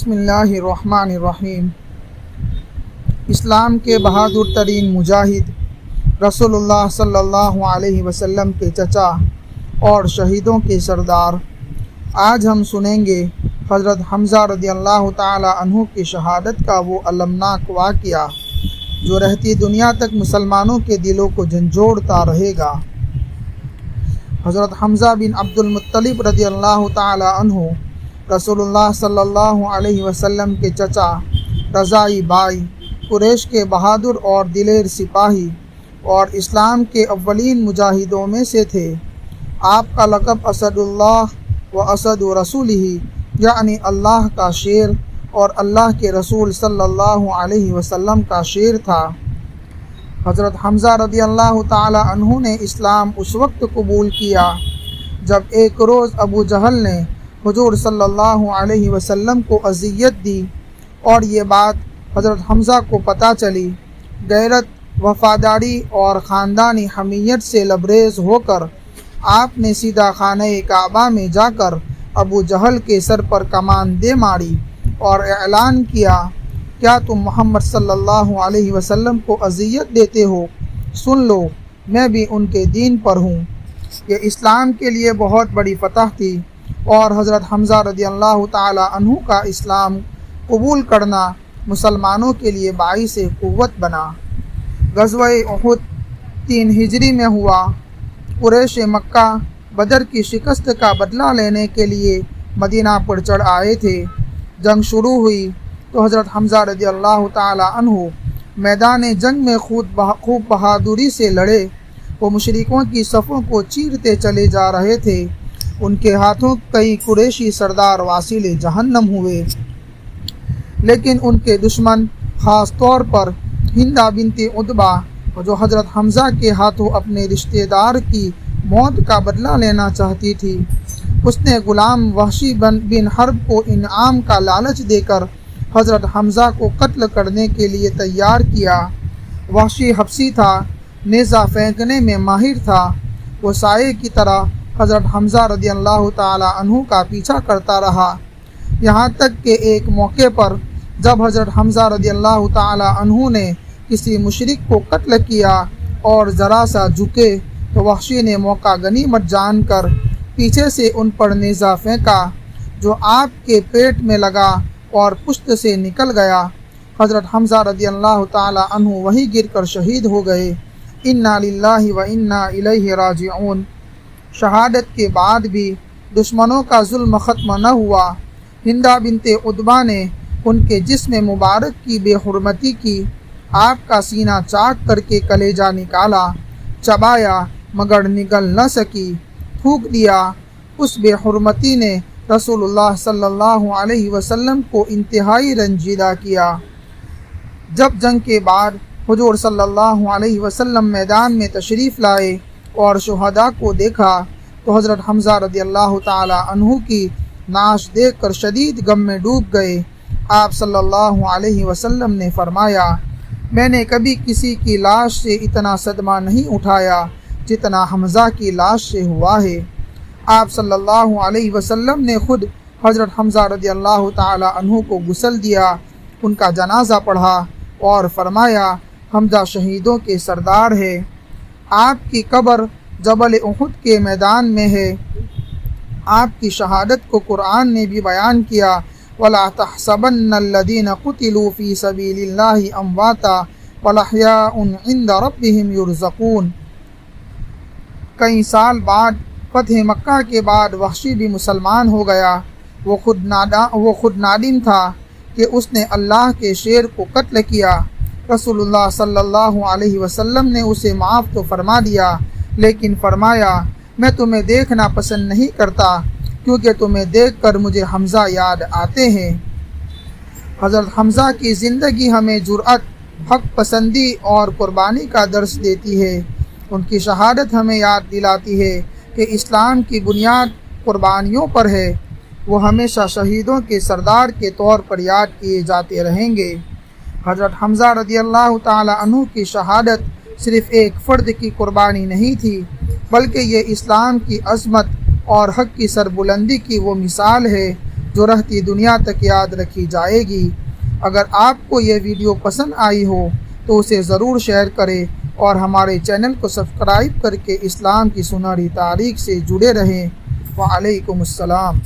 بسم اللہ الرحمن الرحیم۔ اسلام کے بہادر ترین مجاہد رسول اللہ صلی اللہ علیہ وسلم کے چچا اور شہیدوں کے سردار، آج ہم سنیں گے حضرت حمزہ رضی اللہ تعالی عنہ کی شہادت کا وہ المناک واقعہ جو رہتی دنیا تک مسلمانوں کے دلوں کو جھنجھوڑتا رہے گا۔ حضرت حمزہ بن عبد المطلب رضی اللہ تعالی عنہ رسول اللہ صلی اللہ علیہ وسلم کے چچا، رضائی بھائی، قریش کے بہادر اور دلیر سپاہی اور اسلام کے اولین مجاہدوں میں سے تھے۔ آپ کا لقب اسد اللہ و اسد رسولہ یعنی اللہ کا شیر اور اللہ کے رسول صلی اللہ علیہ وسلم کا شیر تھا۔ حضرت حمزہ رضی اللہ تعالی عنہ نے اسلام اس وقت قبول کیا جب ایک روز ابو جہل نے حضور صلی اللہ علیہ وسلم کو اذیت دی اور یہ بات حضرت حمزہ کو پتہ چلی۔ غیرت، وفاداری اور خاندانی حمیت سے لبریز ہو کر آپ نے سیدھا خانہ کعبہ میں جا کر ابو جہل کے سر پر کمان دے ماری اور اعلان کیا، کیا تم محمد صلی اللہ علیہ وسلم کو اذیت دیتے ہو؟ سن لو، میں بھی ان کے دین پر ہوں۔ یہ اسلام کے لیے بہت بڑی فتح تھی اور حضرت حمزہ رضی اللہ تعالی عنہ کا اسلام قبول کرنا مسلمانوں کے لیے باعث قوت بنا۔ غزوہ احد 3 ہجری میں ہوا۔ قریش مکہ بدر کی شکست کا بدلہ لینے کے لیے مدینہ پر چڑھ آئے تھے۔ جنگ شروع ہوئی تو حضرت حمزہ رضی اللہ تعالی عنہ میدان جنگ میں خوب بہادری سے لڑے۔ وہ مشرکوں کی صفوں کو چیرتے چلے جا رہے تھے۔ ان کے ہاتھوں کئی قریشی سردار واصل جہنم ہوئے، لیکن ان کے دشمن، خاص طور پر ہندہ بنت عتبہ جو حضرت حمزہ کے ہاتھوں اپنے رشتہ دار کی موت کا بدلہ لینا چاہتی تھی، اس نے غلام وحشی بن حرب کو انعام کا لالچ دے کر حضرت حمزہ کو قتل کرنے کے لیے تیار کیا۔ وحشی حبشی تھا، نیزہ پھینکنے میں ماہر تھا۔ وہ سائے کی طرح حضرت حمزہ رضی اللہ تعالی عنہ کا پیچھا کرتا رہا، یہاں تک کہ ایک موقع پر جب حضرت حمزہ رضی اللہ تعالی عنہ نے کسی مشرک کو قتل کیا اور ذرا سا جھکے تو وحشی نے موقع غنیمت جان کر پیچھے سے ان پر نیزہ پھینکا جو آپ کے پیٹ میں لگا اور پشت سے نکل گیا۔ حضرت حمزہ رضی اللہ تعالی عنہ وہیں گر کر شہید ہو گئے۔ انا للہ و انا الیہ راجعون۔ شہادت کے بعد بھی دشمنوں کا ظلم ختم نہ ہوا۔ ہندہ بنت عتبہ نے ان کے جسم مبارک کی بے حرمتی کی، آپ کا سینہ چاک کر کے کلیجہ نکالا، چبایا مگر نگل نہ سکی، تھوک دیا۔ اس بے حرمتی نے رسول اللہ صلی اللہ علیہ وسلم کو انتہائی رنجیدہ کیا۔ جب جنگ کے بعد حضور صلی اللہ علیہ وسلم میدان میں تشریف لائے اور شہداء کو دیکھا تو حضرت حمزہ رضی اللہ تعالی عنہ کی نعش دیکھ کر شدید غم میں ڈوب گئے۔ آپ صلی اللہ علیہ وسلم نے فرمایا، میں نے کبھی کسی کی لاش سے اتنا صدمہ نہیں اٹھایا جتنا حمزہ کی لاش سے ہوا ہے۔ آپ صلی اللہ علیہ وسلم نے خود حضرت حمزہ رضی اللہ تعالی عنہ کو غسل دیا، ان کا جنازہ پڑھا اور فرمایا، حمزہ شہیدوں کے سردار ہے۔ آپ کی قبر جبل احد کے میدان میں ہے۔ آپ کی شہادت کو قرآن نے بھی بیان کیا، وَلَا تَحْسَبَنَّ الَّذِينَ قُتِلُوا فِي سَبِيلِ اللَّهِ أَمْوَاتًا بَلْ أَحْيَاءٌ عِندَ رَبِّهِمْ يُرْزَقُونَ۔ کئی سال بعد فتح مکہ کے بعد وحشی بھی مسلمان ہو گیا۔ وہ خود نادم تھا کہ اس نے اللہ کے شیر کو قتل کیا۔ رسول اللہ صلی اللہ علیہ وسلم نے اسے معاف تو فرما دیا، لیکن فرمایا، میں تمہیں دیکھنا پسند نہیں کرتا کیونکہ تمہیں دیکھ کر مجھے حمزہ یاد آتے ہیں۔ حضرت حمزہ کی زندگی ہمیں جرأت، حق پسندی اور قربانی کا درس دیتی ہے۔ ان کی شہادت ہمیں یاد دلاتی ہے کہ اسلام کی بنیاد قربانیوں پر ہے۔ وہ ہمیشہ شہیدوں کے سردار کے طور پر یاد کیے جاتے رہیں گے۔ حضرت حمزہ رضی اللہ تعالی عنہ کی شہادت صرف ایک فرد کی قربانی نہیں تھی، بلکہ یہ اسلام کی عظمت اور حق کی سربلندی کی وہ مثال ہے جو رہتی دنیا تک یاد رکھی جائے گی۔ اگر آپ کو یہ ویڈیو پسند آئی ہو تو اسے ضرور شیئر کریں اور ہمارے چینل کو سبسکرائب کر کے اسلام کی سنہری تاریخ سے جڑے رہیں۔ وعلیکم السلام۔